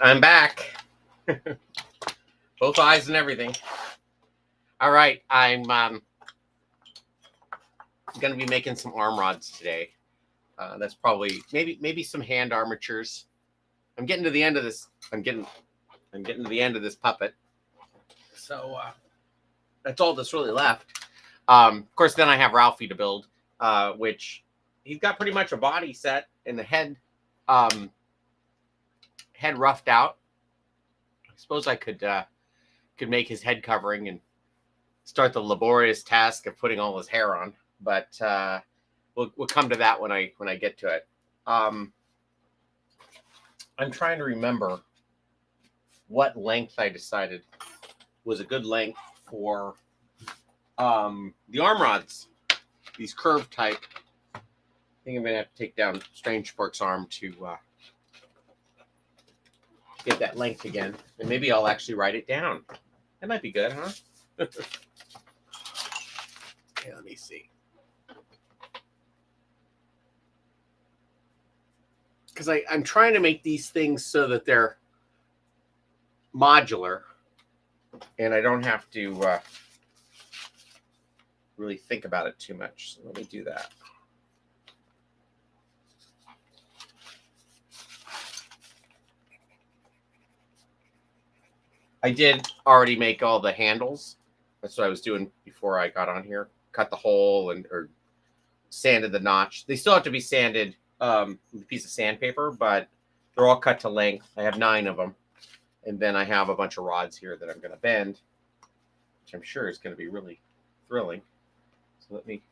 I'm back. Both eyes and everything. All right, I'm going to be making some arm rods today. That's probably maybe some hand armatures. I'm getting to the end of this. I'm getting to the end of this puppet. So that's all that's really left. Of course, then I have Ralphie to build, which he's got pretty much a body set and the head roughed out. I suppose I could make his head covering and start the laborious task of putting all his hair on, but we'll come to that when I get to it. I'm trying to remember what length I decided was a good length for the arm rods, these curved type. I think I'm gonna have to take down Strange Pork's arm to get that length again, and maybe I'll actually write it down. That might be good, huh? Okay, let me see. Because I'm trying to make these things so that they're modular, and I don't have to really think about it too much. So let me do that. I did already make all the handles. That's what I was doing before I got on here. Cut the hole or sanded the notch. They still have to be sanded with a piece of sandpaper, but they're all cut to length. I have 9 of them. And then I have a bunch of rods here that I'm going to bend, which I'm sure is going to be really thrilling. So let me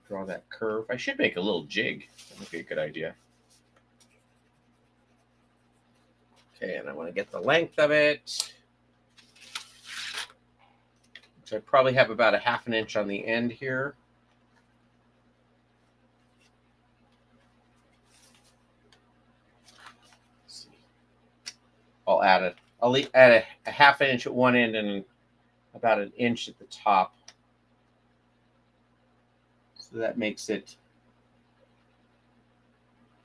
draw that curve. I should make a little jig. That would be a good idea. Okay, and I want to get the length of it, which I probably have about a 1/2 inch on the end here. Let's see. I'll add a 1/2 inch at one end and about 1 inch at the top. So that makes it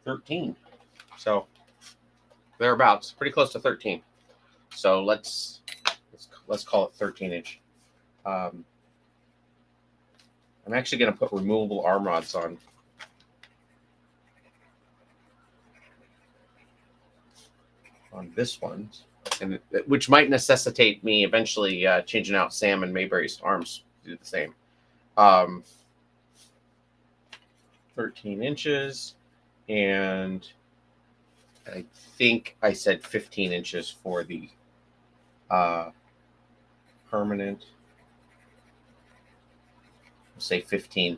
13. So thereabouts, pretty close to 13. So let's call it 13 inch. I'm actually going to put removable arm rods on this one, and which might necessitate me eventually changing out Sam and Mayberry's arms to do the same. 13 inches, and I think I said 15 inches for the permanent. We'll say 15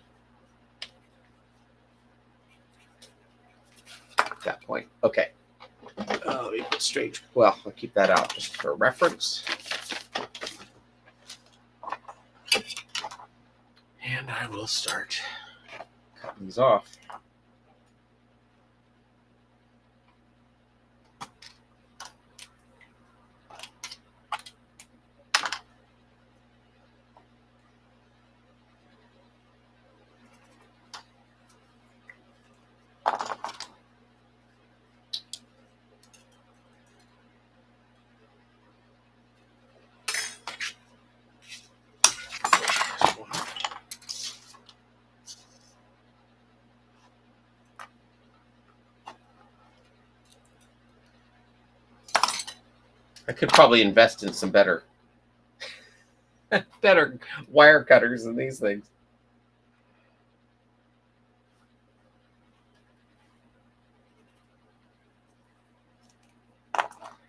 at that point. Okay. Let me put straight. Well, I'll keep that out just for reference. And I will start cutting these off. I could probably invest in some better wire cutters than these things.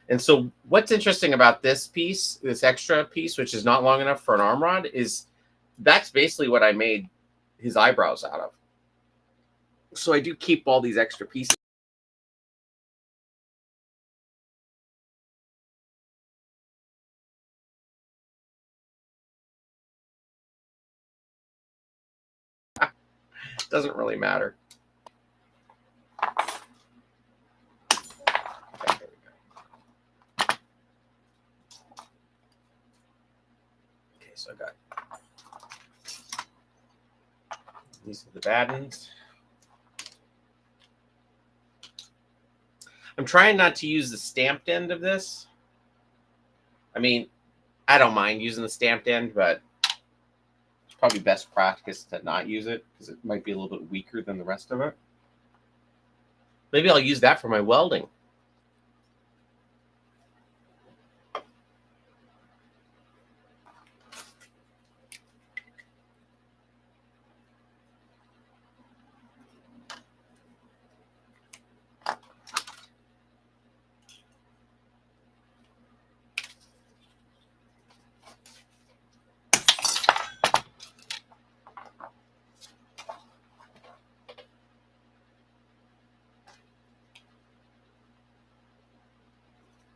And so what's interesting about this piece, this extra piece, which is not long enough for an arm rod, is that's basically what I made his eyebrows out of. So I do keep all these extra pieces. Doesn't really matter. Okay, there we go. Okay, so I got these are the bad ones. I'm trying not to use the stamped end of this. I mean, I don't mind using the stamped end, but it's probably best practice to not use it because it might be a little bit weaker than the rest of it. Maybe I'll use that for my welding.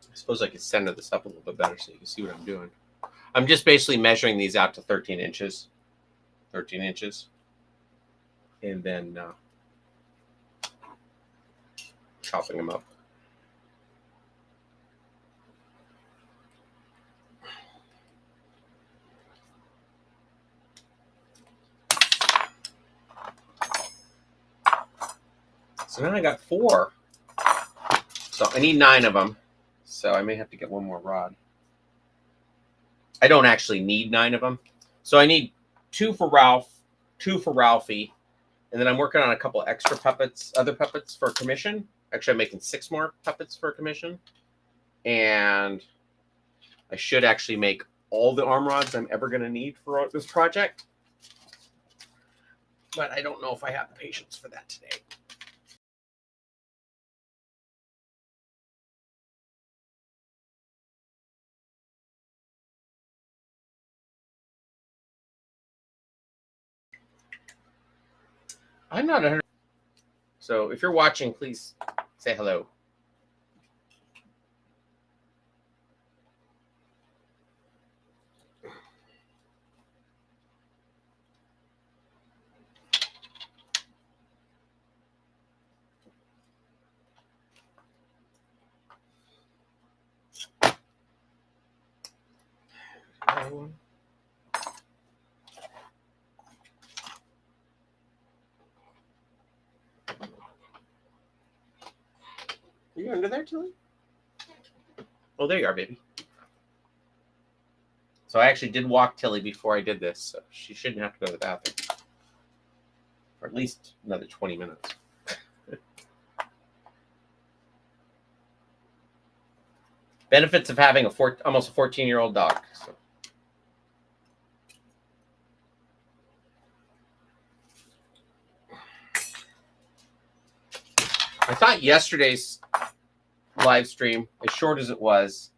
I suppose I could center this up a little bit better so you can see what I'm doing. I'm just basically measuring these out to 13 inches. 13 inches. And then chopping them up. So now I got 4. So I need 9 of them. So I may have to get one more rod. I don't actually need 9 of them. So I need 2 for Ralph, 2 for Ralphie, and then I'm working on a couple extra puppets, other puppets for commission. Actually, I'm making 6 more puppets for commission. And I should actually make all the arm rods I'm ever going to need for this project. But I don't know if I have the patience for that today. I'm not 100%. So if you're watching, please say hello. Are you under there, Tilly? Oh, there you are, baby. So I actually did walk Tilly before I did this, so she shouldn't have to go to the bathroom for at least another 20 minutes. Benefits of having almost a 14-year-old dog. So. I thought yesterday's live stream, as short as it was,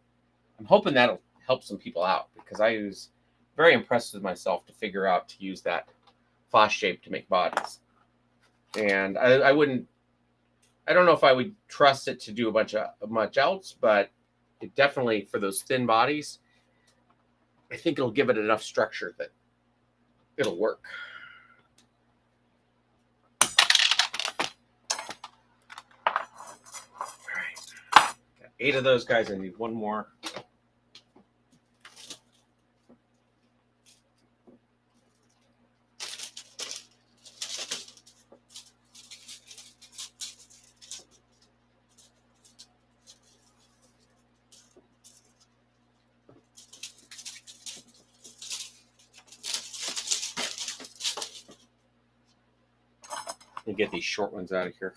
I'm hoping that'll help some people out because I was very impressed with myself to figure out to use that floss shape to make bodies. And I don't know if I would trust it to do much else, but it definitely, for those thin bodies, I think it'll give it enough structure that it'll work. All right. Got 8 of those guys. I need one more. Let me get these short ones out of here.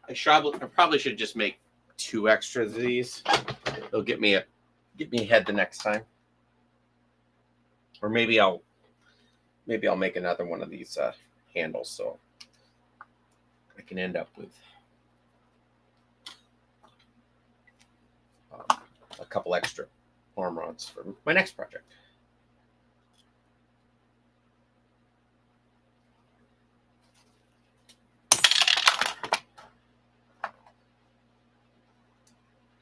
I probably should just make 2 extras of these. They'll get me ahead the next time. Or maybe I'll make another one of these handles so I can end up with a couple extra arm rods for my next project.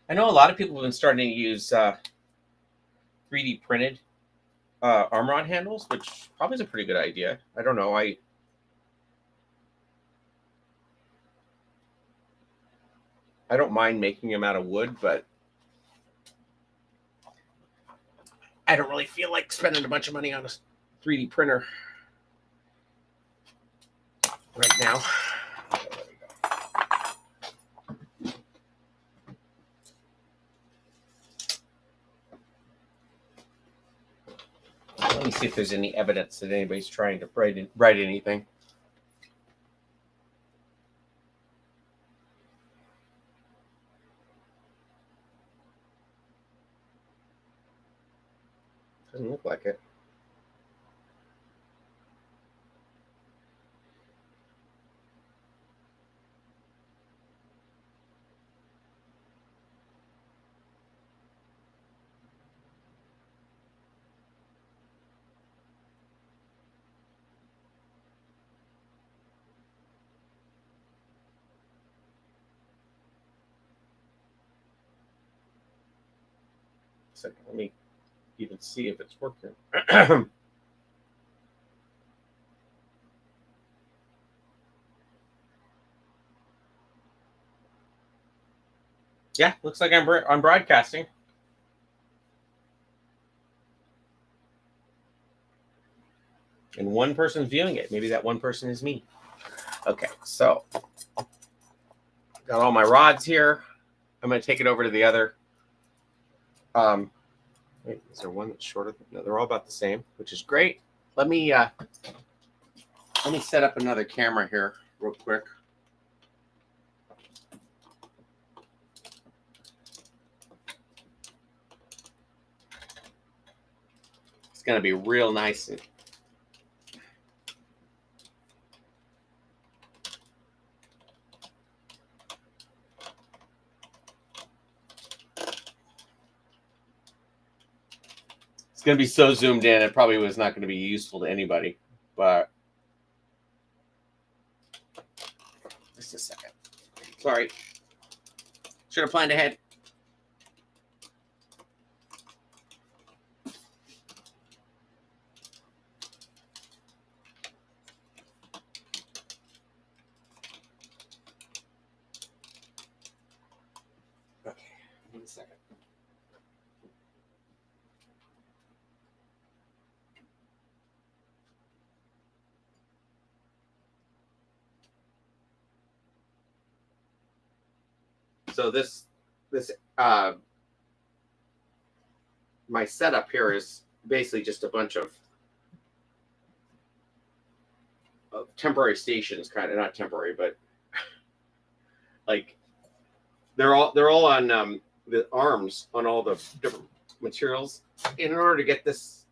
I know a lot of people have been starting to use 3D printed arm rod handles, which probably is a pretty good idea. I don't know. I don't mind making them out of wood, but I don't really feel like spending a bunch of money on a 3D printer right now. Let me see if there's any evidence that anybody's trying to write anything. Doesn't look like it. So let me even see if it's working. Yeah, looks like I'm broadcasting. And one person's viewing it. Maybe that one person is me. Okay, so got all my rods here. I'm going to take it over to the other. Wait, is there one that's shorter? No, they're all about the same, which is great. Let me set up another camera here real quick. It's going to be real nice. It's going to be so zoomed in, it probably was not going to be useful to anybody. But just a second. Sorry. Should have planned ahead. Okay, 1 second. So this my setup here is basically just a bunch of temporary stations, kind of not temporary, but like they're all on the arms on all the different materials. In order to get this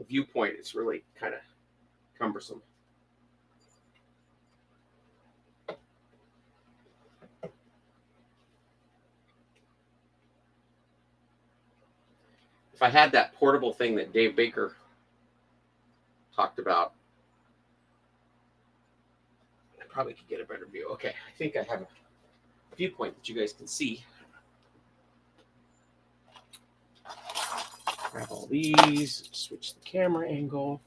viewpoint, it's really kind of cumbersome. If I had that portable thing that Dave Baker talked about, I probably could get a better view. Okay, I think I have a viewpoint that you guys can see. Grab all these, switch the camera angle.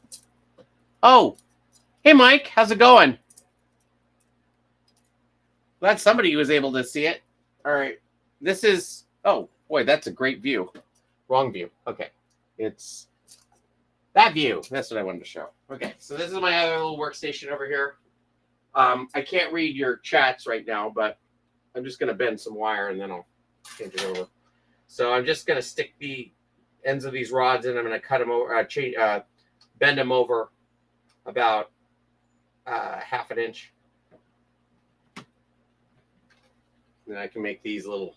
Oh, hey Mike, how's it going? Glad somebody was able to see it. All right, this is, oh boy, that's a great view. Wrong view. Okay, it's that view. That's what I wanted to show. Okay, so this is my other little workstation over here. I can't read your chats right now, but I'm just going to bend some wire and then I'll change it over. So I'm just going to stick the ends of these rods in. I'm going to cut them over, bend them over about half an inch. Then I can make these little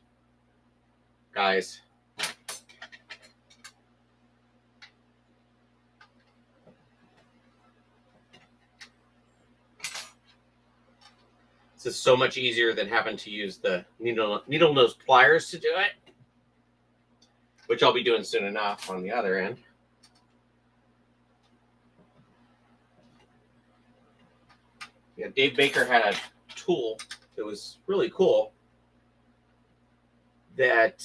guys. This is so much easier than having to use the needle nose pliers to do it, which I'll be doing soon enough on the other end. Yeah, Dave Baker had a tool that was really cool that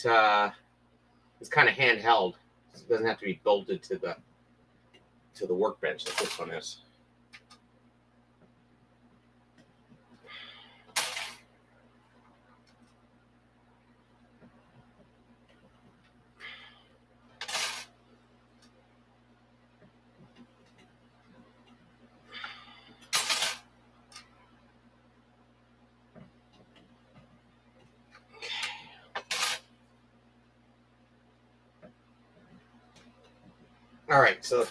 is kind of handheld. It doesn't have to be bolted to the workbench like this one is. All right, so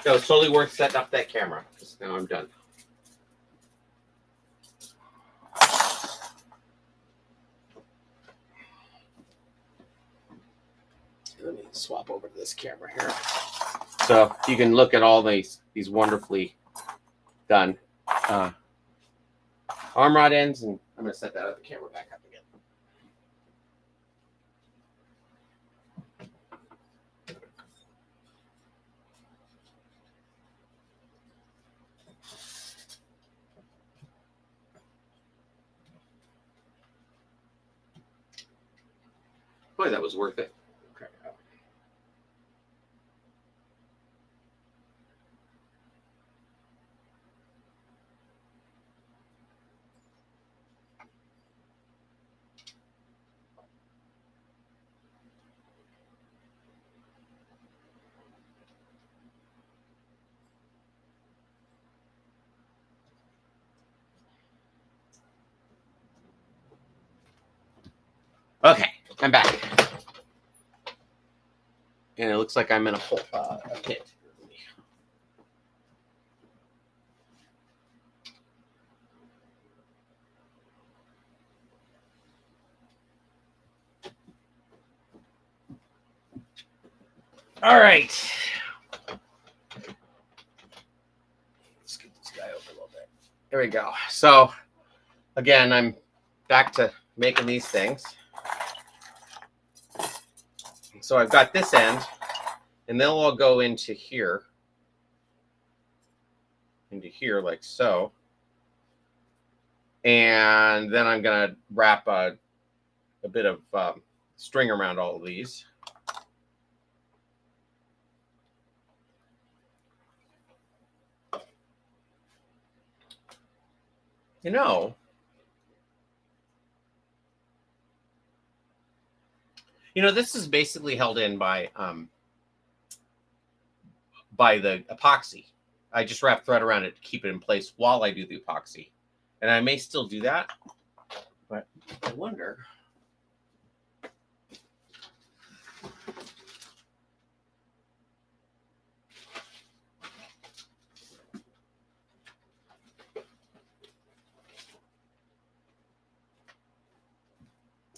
that was totally worth setting up that camera. Now I'm done. Let me swap over to this camera here. So you can look at all these wonderfully done arm rod ends, and I'm going to set that other camera back up again. Boy, that was worth it. Okay. Okay, I'm back. And it looks like I'm in a hole, a pit. All right. Let's get this guy over a little bit. There we go. So, again, I'm back to making these things. So I've got this end, and they'll all go into here like so. And then I'm going to wrap a bit of string around all of these. You know, this is basically held in by the epoxy. I just wrap thread around it to keep it in place while I do the epoxy. And I may still do that, but I wonder.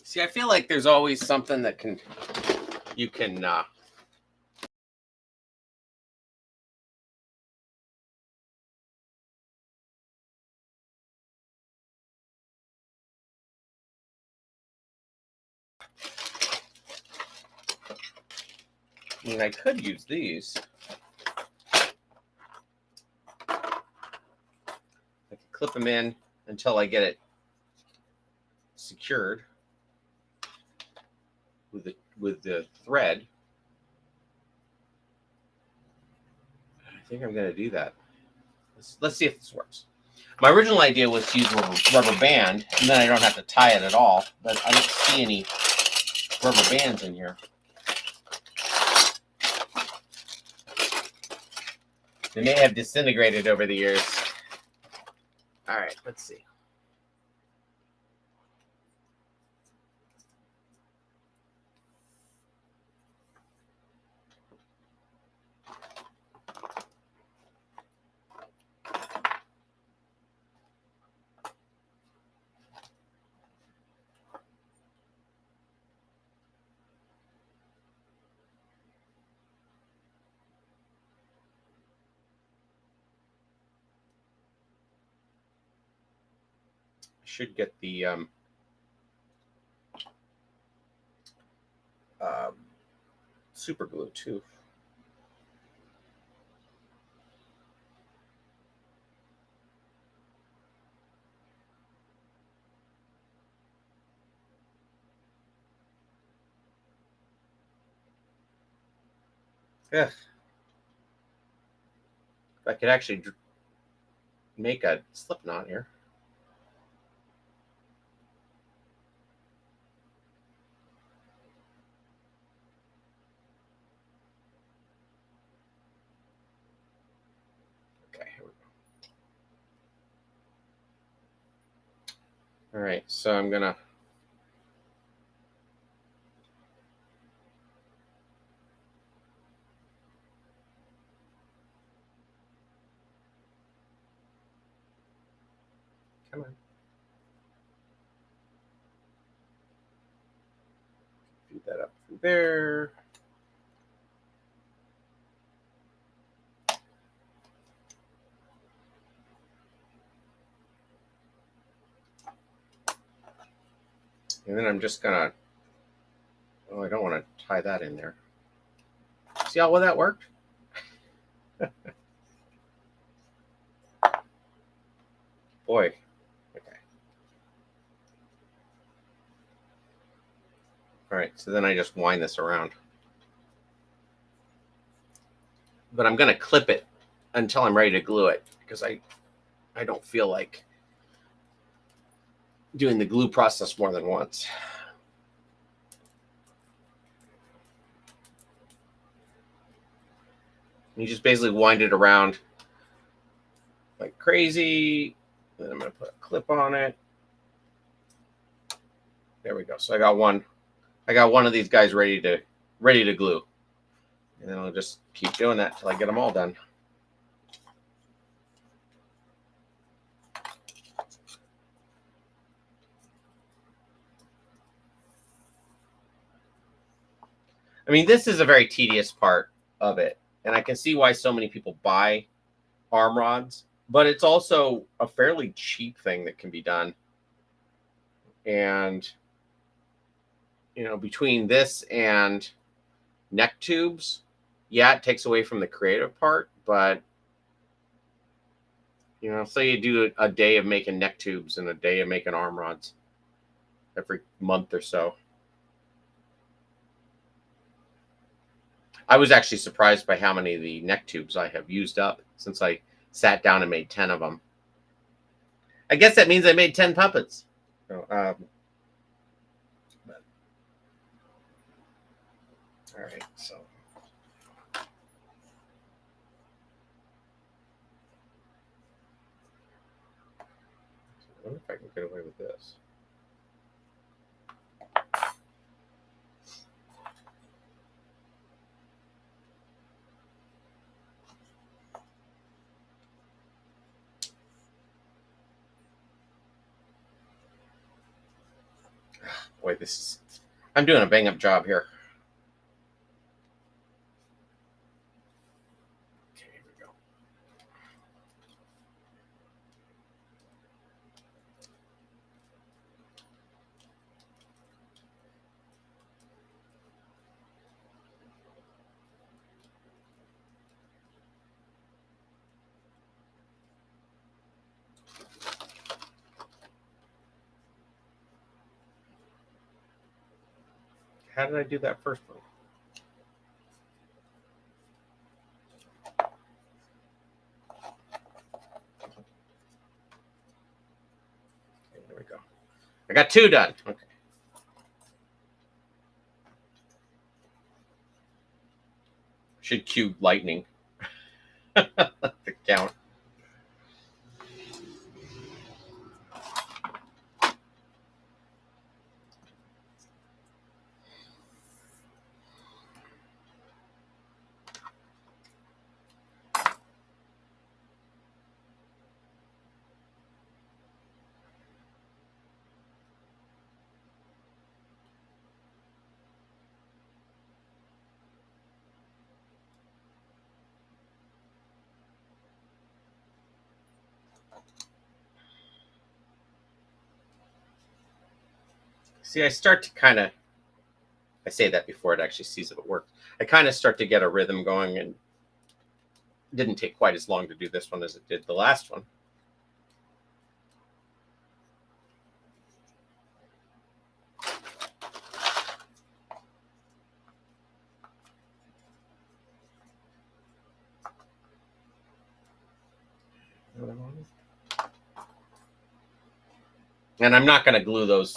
See, I feel like there's always something that you can I mean, I could use these. I can clip them in until I get it secured with the thread. I think I'm going to do that. Let's see if this works. My original idea was to use rubber band, and then I don't have to tie it at all. But I don't see any rubber bands in here. They may have disintegrated over the years. All right, let's see. Should get the super glue too. Yeah. If I could actually make a slip knot here. Okay, here we go. All right, so I'm gonna Come on. Feed that up through there. And then I'm just gonna, oh, I don't want to tie that in there. See how well that worked? Boy. Okay. All right, so then I just wind this around. But I'm gonna clip it until I'm ready to glue it because I don't feel like doing the glue process more than once. You just basically wind it around like crazy. Then I'm going to put a clip on it. There we go. So I got one of these guys ready to glue. And then I'll just keep doing that till I get them all done. I mean, this is a very tedious part of it, and I can see why so many people buy arm rods, but it's also a fairly cheap thing that can be done. And you know, between this and neck tubes, yeah, it takes away from the creative part, but you know, say you do a day of making neck tubes and a day of making arm rods every month or so. I was actually surprised by how many of the neck tubes I have used up since I sat down and made 10 of them. I guess that means I made 10 puppets. So, all right, so. I wonder if I can get away with this. Boy, I'm doing a bang up job here. Okay, here we go. How did I do that first one? Okay, there we go. I got 2 done. Okay. Should cue lightning to count. See, I start to kind of, I say that before it actually sees if it works. I kind of start to get a rhythm going, and it didn't take quite as long to do this one as it did the last one. And I'm not going to glue those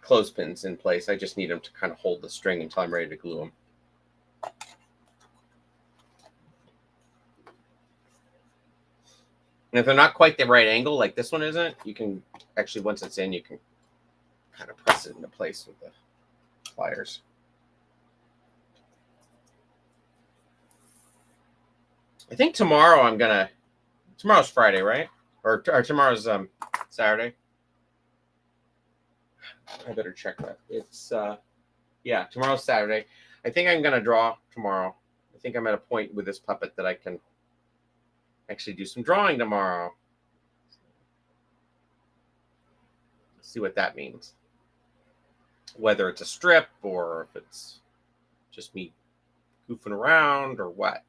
clothespins in place. I just need them to kind of hold the string until I'm ready to glue them. And if they're not quite the right angle, like this one isn't, you can actually, once it's in, you can kind of press it into place with the pliers. I think tomorrow tomorrow's Friday, right? Or tomorrow's Saturday. I better check that. It's yeah, tomorrow's Saturday. I think I'm gonna draw tomorrow. I think I'm at a point with this puppet that I can actually do some drawing tomorrow. Let's see what that means. Whether it's a strip or if it's just me goofing around or what.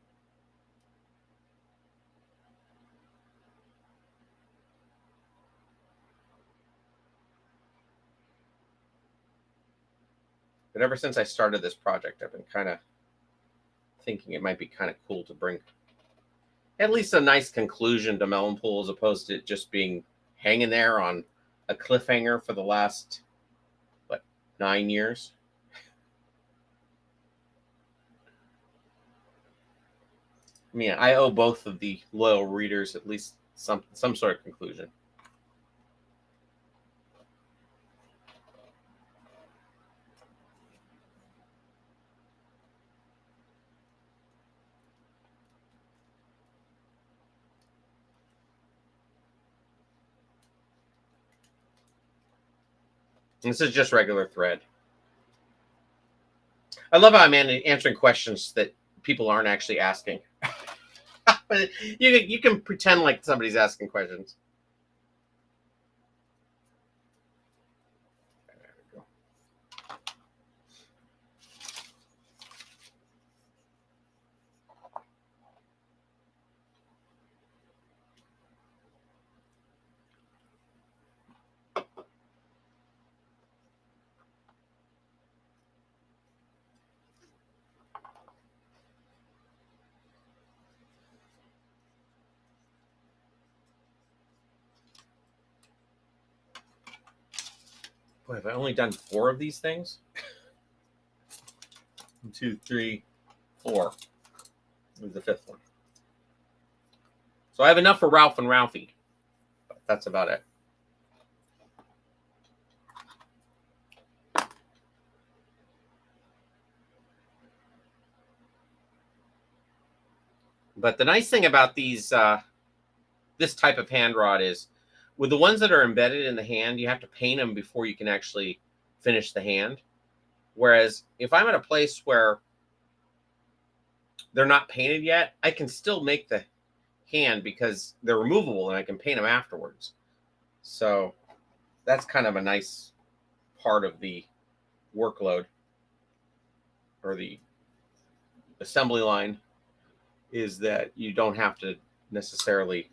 But ever since I started this project, I've been kind of thinking it might be kind of cool to bring at least a nice conclusion to Melon Pool as opposed to it just being hanging there on a cliffhanger for the last, 9 years. I mean, I owe both of the loyal readers at least some sort of conclusion. This is just regular thread. I love how I'm answering questions that people aren't actually asking. But you can pretend like somebody's asking questions. There we go. Boy, have I only done 4 of these things? 1, 2, 3, 4. This is the 5th one. So I have enough for Ralph and Ralphie. But that's about it. But the nice thing about these, this type of hand rod is, with the ones that are embedded in the hand, you have to paint them before you can actually finish the hand. Whereas if I'm at a place where they're not painted yet, I can still make the hand because they're removable and I can paint them afterwards. So that's kind of a nice part of the workload or the assembly line, is that you don't have to necessarily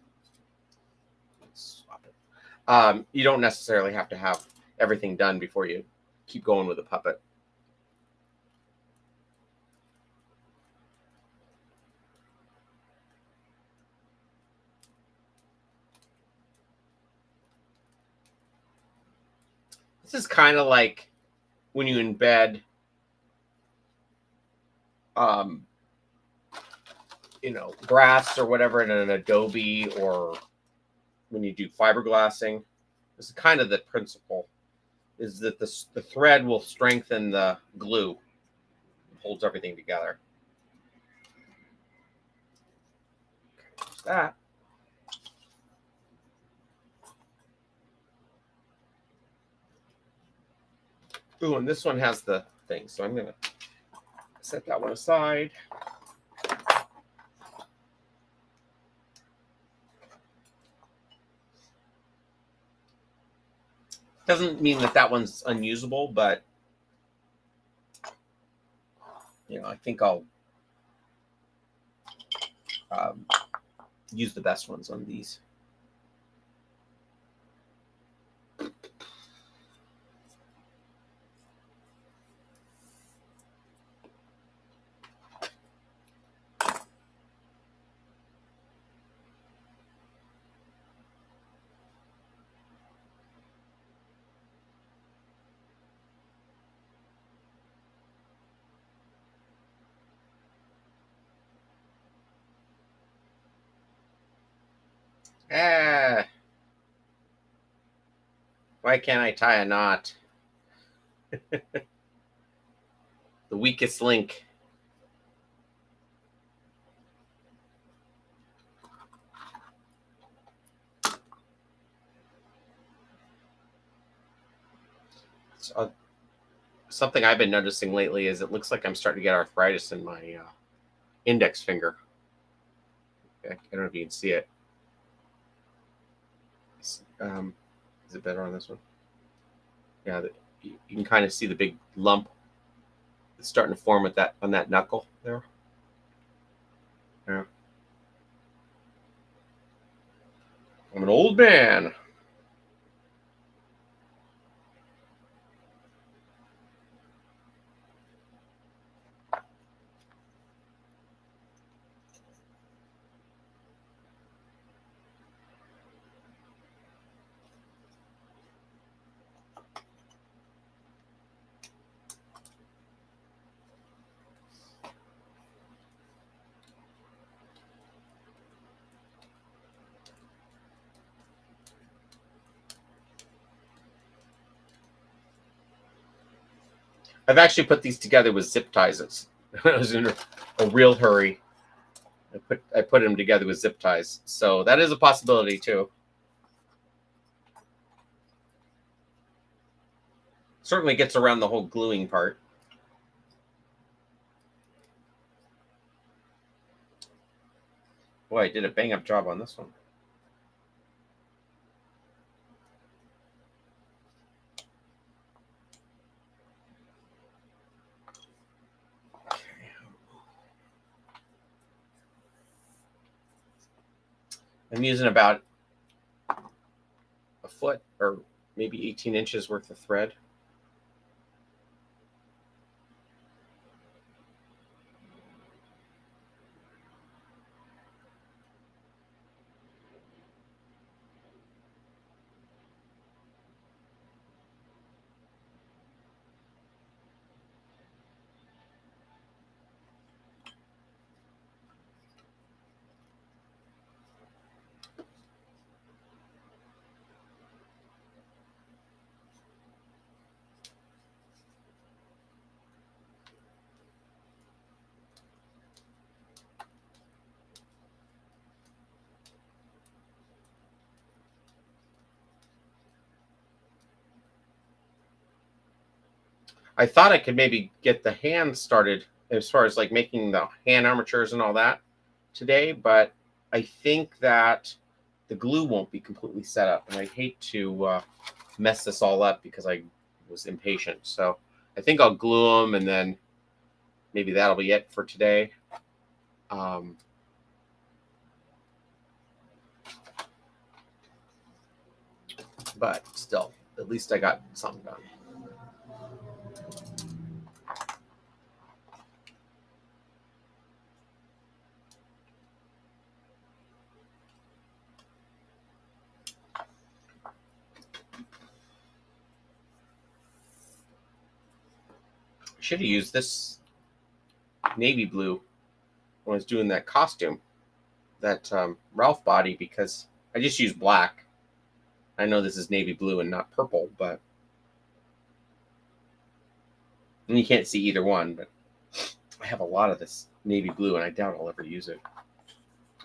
you don't necessarily have to have everything done before you keep going with the puppet. This is kind of like when you embed grass or whatever in an Adobe, or when you do fiberglassing. This is kind of the principle, is that the thread will strengthen the glue. It holds everything together. Okay, there's that. Ooh, and this one has the thing, so I'm going to set that one aside. Doesn't mean that one's unusable, but I think I'll use the best ones on these. Why can't I tie a knot? The weakest link. something I've been noticing lately is it looks like I'm starting to get arthritis in my index finger. I don't know if you can see it. Is it better on this one? Yeah, you can kind of see the big lump that's starting to form with that on that knuckle there. Yeah. I'm an old man. I've actually put these together with zip ties. I was in a real hurry. I put them together with zip ties, so that is a possibility too. Certainly gets around the whole gluing part. Boy, I did a bang up job on this one. I'm using about a foot or maybe 18 inches worth of thread. I thought I could maybe get the hand started as far as like making the hand armatures and all that today, but I think that the glue won't be completely set up, and I hate to mess this all up because I was impatient. So I think I'll glue them, and then maybe that'll be it for today. But still, at least I got something done. I should have used this navy blue when I was doing that costume, that Ralph body, because I just used black. I know this is navy blue and not purple, but and you can't see either one, but I have a lot of this navy blue and I doubt I'll ever use it.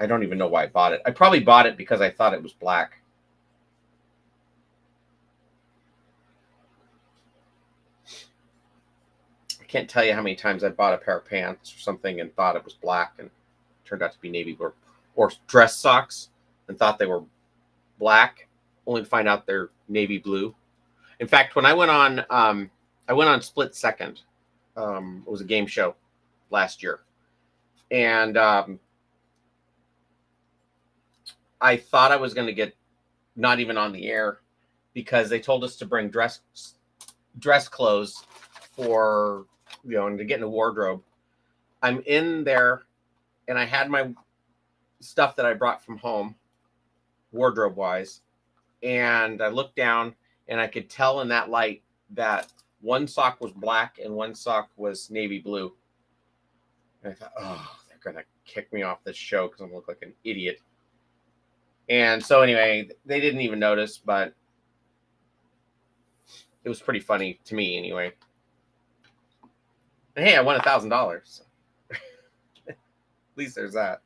I don't even know why I bought it. I probably bought it because I thought it was black. I can't tell you how many times I bought a pair of pants or something and thought it was black and it turned out to be navy blue, or dress socks and thought they were black, only to find out they're navy blue. In fact, when I went on Split Second. It was a game show last year, and I thought I was going to get not even on the air because they told us to bring dress clothes for, and to get in a wardrobe. I'm in there, and I had my stuff that I brought from home, wardrobe wise, and I looked down, and I could tell in that light that one sock was black and one sock was navy blue. And I thought, oh, they're going to kick me off this show because I'm going to look like an idiot. And so anyway, they didn't even notice, but it was pretty funny to me anyway. And hey, I won $1,000. At least there's that.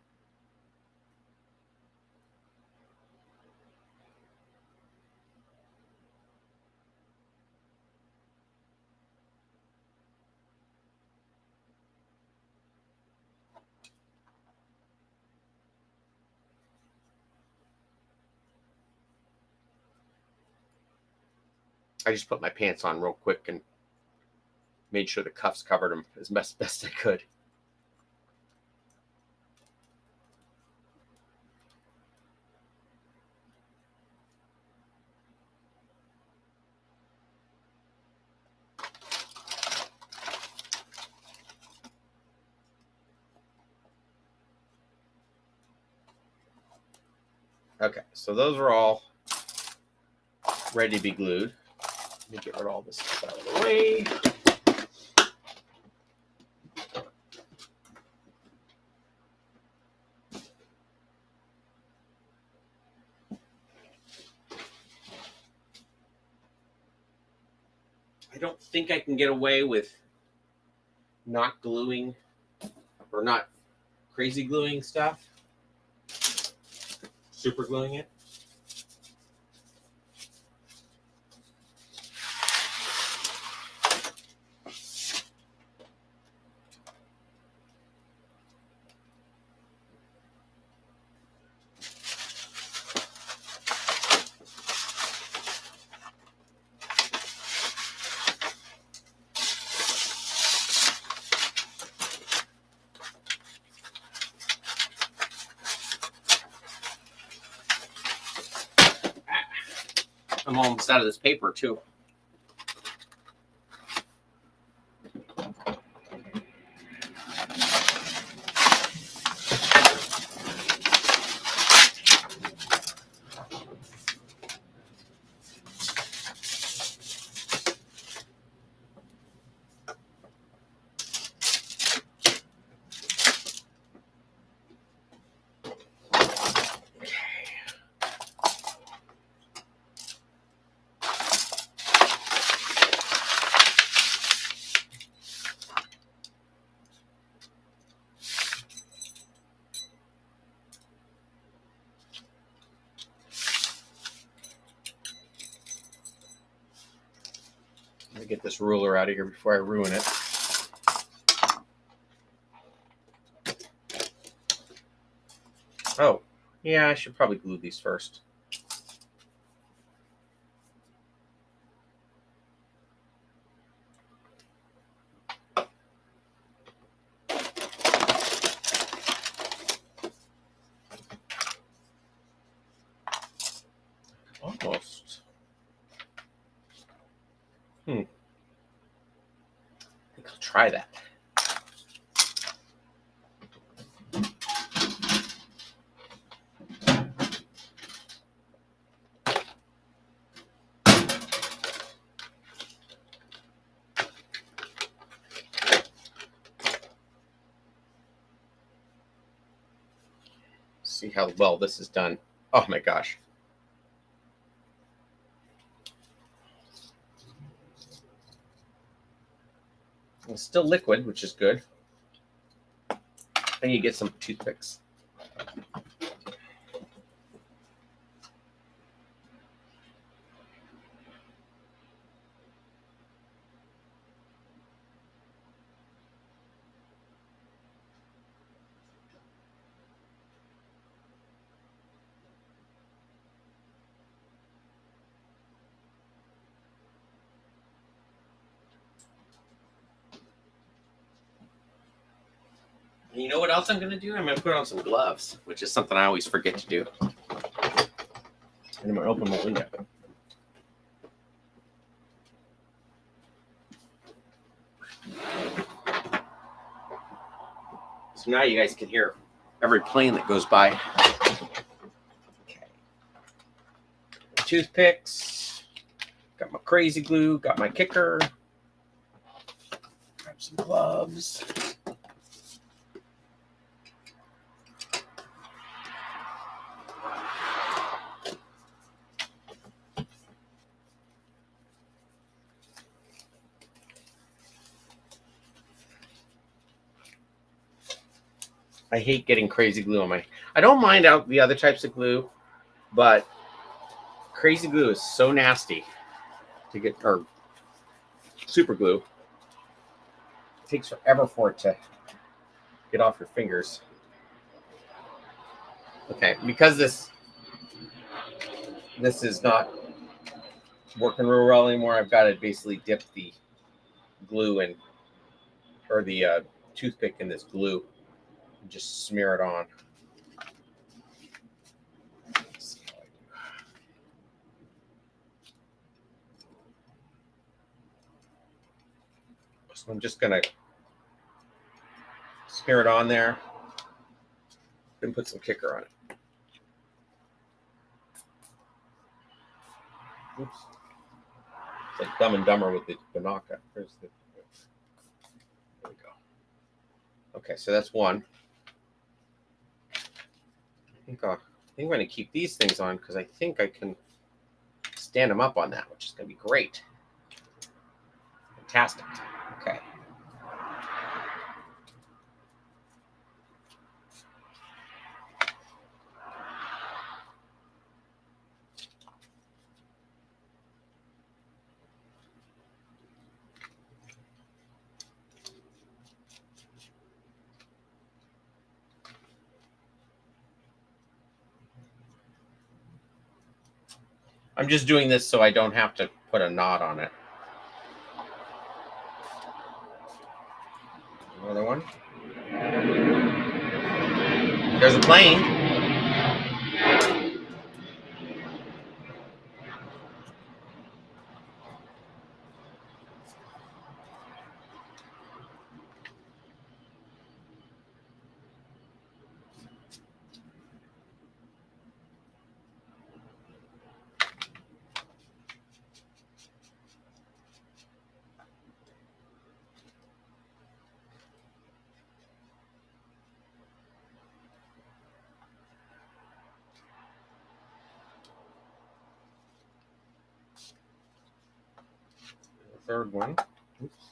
I just put my pants on real quick and made sure the cuffs covered them as best I could. Okay, so those are all ready to be glued. Let me get rid of all this stuff out of the way. I don't think I can get away with not gluing or not crazy gluing stuff. Super gluing it. I'm almost out of this paper too. Let me get this ruler out of here before I ruin it. Oh, yeah, I should probably glue these first. Almost. I think I'll try that. See how well this is done. Oh my gosh. It's still liquid, which is good. I need to get some toothpicks. And you know what else I'm going to do? I'm going to put on some gloves, which is something I always forget to do. And I'm going to open my window. So now you guys can hear every plane that goes by. Okay. Toothpicks. Got my crazy glue. Got my kicker. Grab some gloves. I hate getting crazy glue on my... I don't mind out the other types of glue, but crazy glue is so nasty to get, or super glue. It takes forever for it to get off your fingers. Okay, because this is not working real well anymore, I've got to basically dip the glue in, or the toothpick in this glue, and just smear it on. So I'm just gonna smear it on there and put some kicker on it. Oops. It's like Dumb and Dumber with the Banaka. There we go. Okay, so that's one. I think I'm going to keep these things on because I think I can stand them up on that, which is going to be great. Fantastic. Okay. I'm just doing this so I don't have to put a knot on it. Another one. There's a plane. The third one. Oops.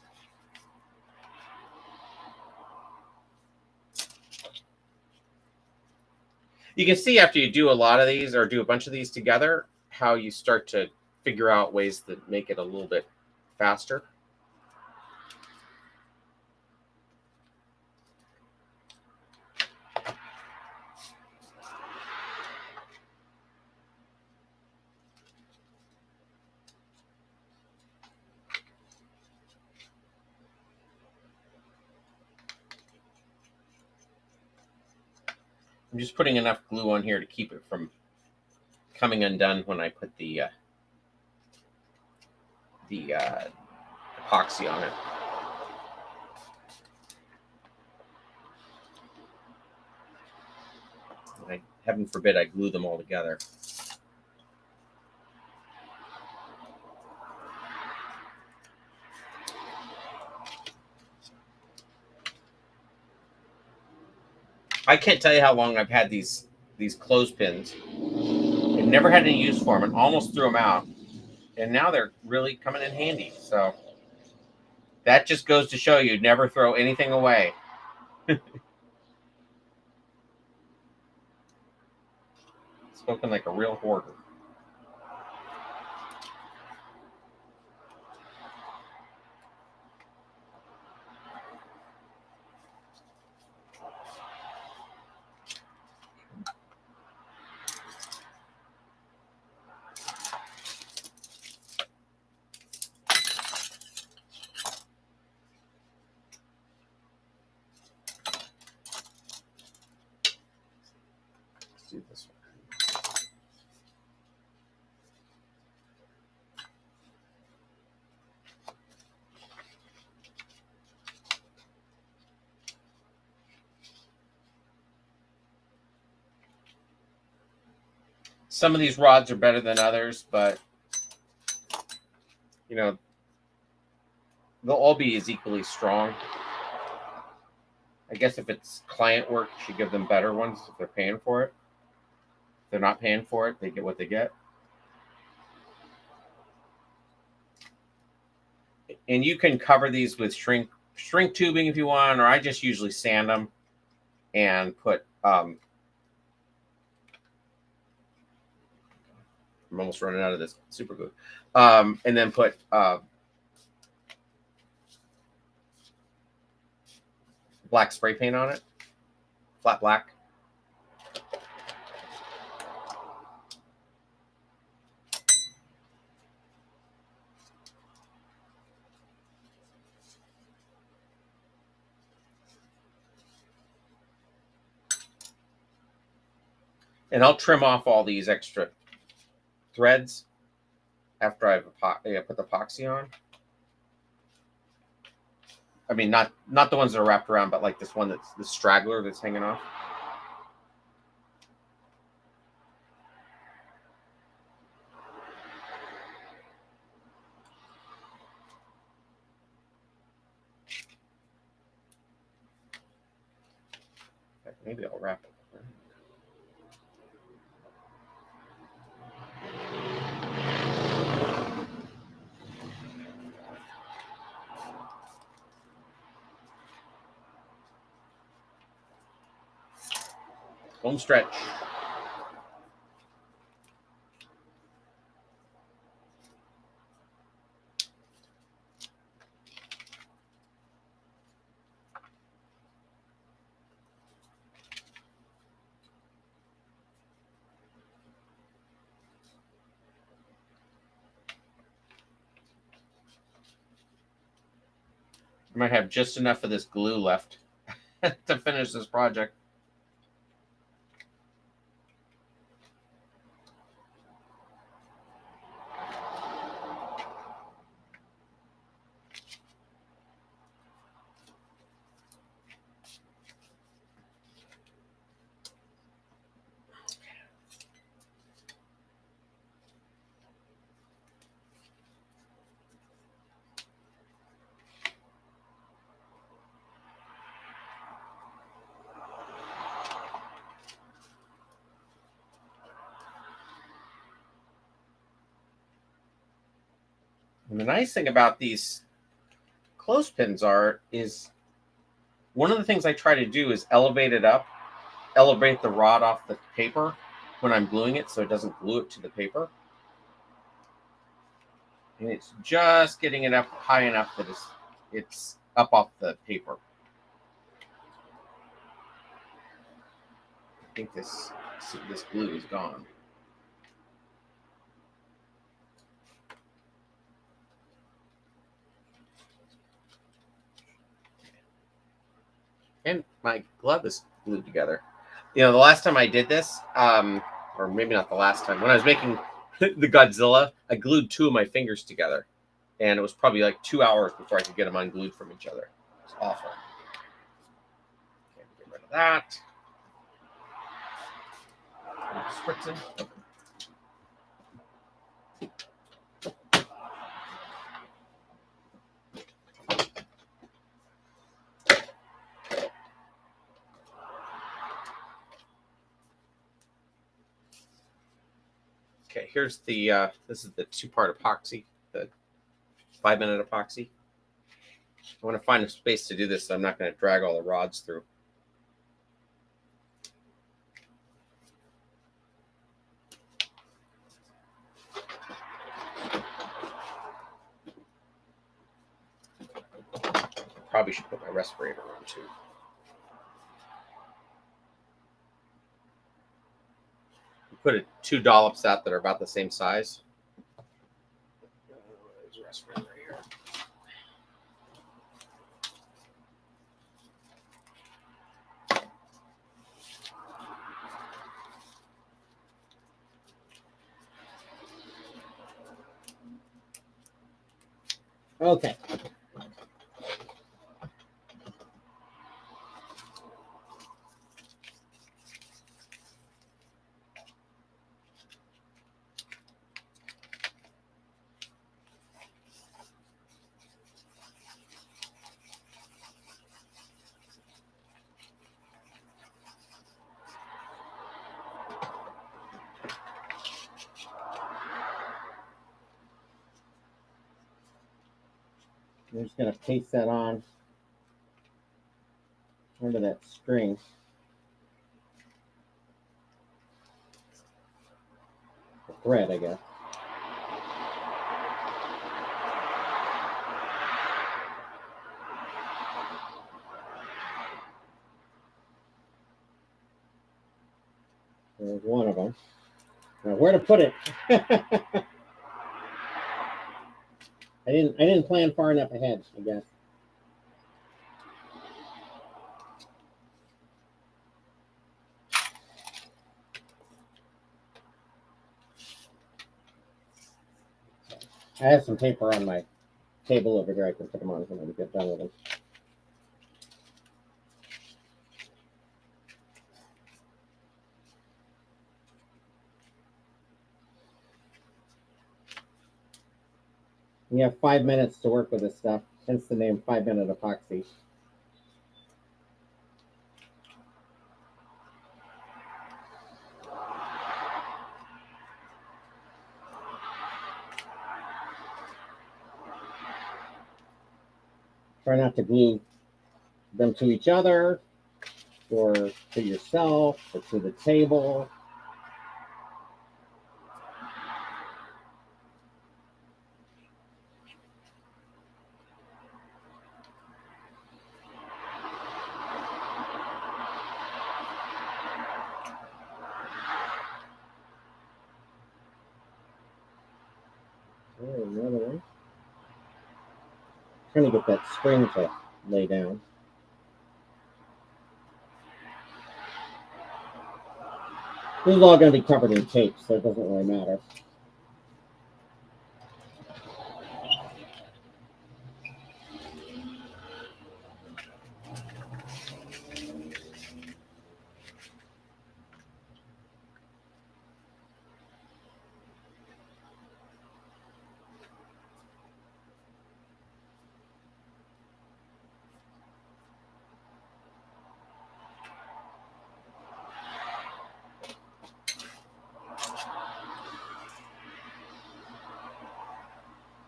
You can see after you do a lot of these or do a bunch of these together, how you start to figure out ways that make it a little bit faster. I'm just putting enough glue on here to keep it from coming undone when I put the epoxy on it. And heaven forbid I glue them all together. I can't tell you how long I've had these clothespins. I've never had any use for them and almost threw them out. And now they're really coming in handy. So that just goes to show you never throw anything away. Spoken like a real hoarder. Let's do this one. Some of these rods are better than others, but you know, they'll all be as equally strong. I guess if it's client work, you should give them better ones if they're paying for it. If they're not paying for it, they get what they get. And you can cover these with shrink tubing if you want, or I just usually sand them and put I'm almost running out of this super glue. And then put black spray paint on it, flat black. And I'll trim off all these extra threads after I've put the epoxy on. I mean, not the ones that are wrapped around, but like this one that's the straggler that's hanging off. Maybe I'll wrap it. Home stretch. I might have just enough of this glue left to finish this project. And the nice thing about these clothespins is one of the things I try to do is elevate the rod off the paper when I'm gluing it so it doesn't glue it to the paper. And it's just getting it up high enough that it's up off the paper. I think this glue is gone. And my glove is glued together. You know, the last time I did this, or maybe not the last time, when I was making the Godzilla, I glued two of my fingers together. And it was probably like 2 hours before I could get them unglued from each other. It's awful. Okay, get rid of that. Spritzing. Okay, here's the this is the 2-part epoxy, the 5-minute epoxy. I want to find a space to do this so I'm not going to drag all the rods through. Probably should put my respirator on too. Put 2 dollops out that are about the same size. There's a respirator here. Okay. I'm just going to paste that on under that string. The thread, I guess. There's one of them. Now, where to put it? I didn't plan far enough ahead, I guess. I have some paper on my table over here. I can put them on when we get done with them. You have 5 minutes to work with this stuff, hence the name 5-minute epoxy. Try not to glue them to each other or to yourself or to the table. Oh, another one. Trying to get that spring to lay down. This is all going to be covered in tape, so it doesn't really matter.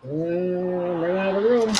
Run out of room.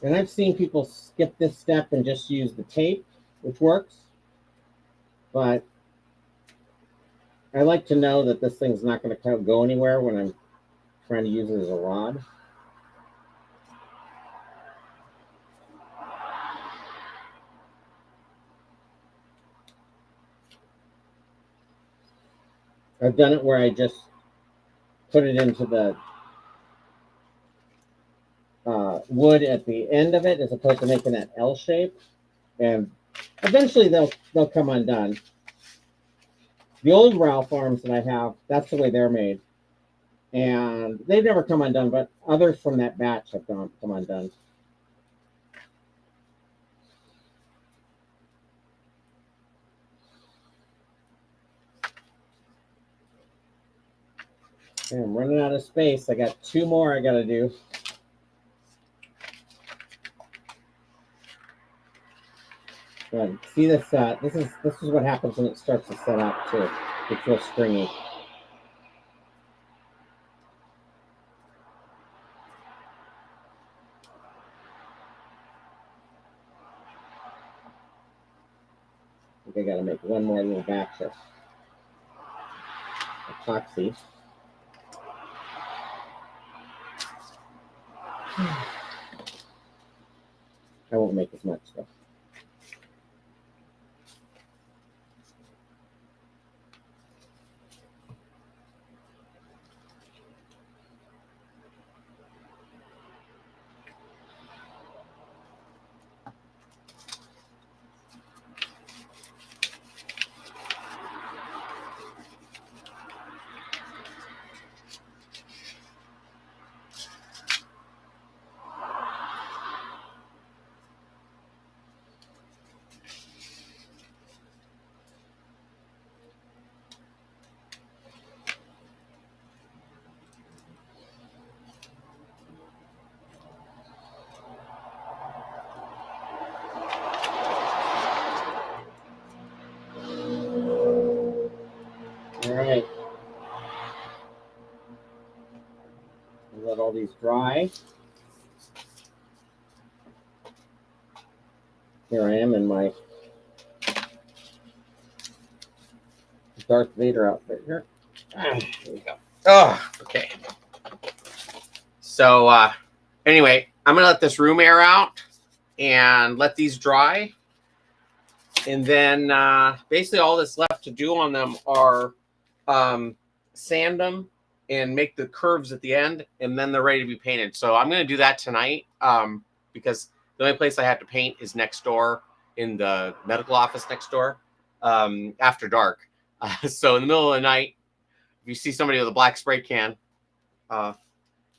And I've seen people skip this step and just use the tape, which works. But I like to know that this thing's not going to go anywhere when I'm trying to use it as a rod. I've done it where I just put it into the wood at the end of it as opposed to making that L shape. And eventually they'll come undone. The old Ralph arms that I have, that's the way they're made. And they've never come undone, but others from that batch have come undone. Okay, I'm running out of space. I got 2 more I got to do. Good. See this? This is what happens when it starts to set up too. It feels stringy. I think I got to make one more little batch of epoxy. I won't make as much though. All right. Let all these dry. Here I am in my Darth Vader outfit here. There you go. Oh, okay. So anyway, I'm gonna let this room air out and let these dry. And then basically all that's left to do on them are sand them and make the curves at the end, and then they're ready to be painted. So I'm going to do that tonight because the only place I have to paint is next door in the medical office next door after dark. So in the middle of the night, if you see somebody with a black spray can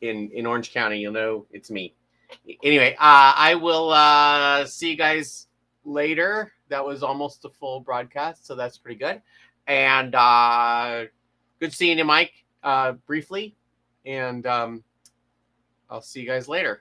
in Orange County, you'll know it's me. Anyway, I will see you guys later. That was almost a full broadcast, so that's pretty good. And good seeing you, Mike, briefly. And I'll see you guys later.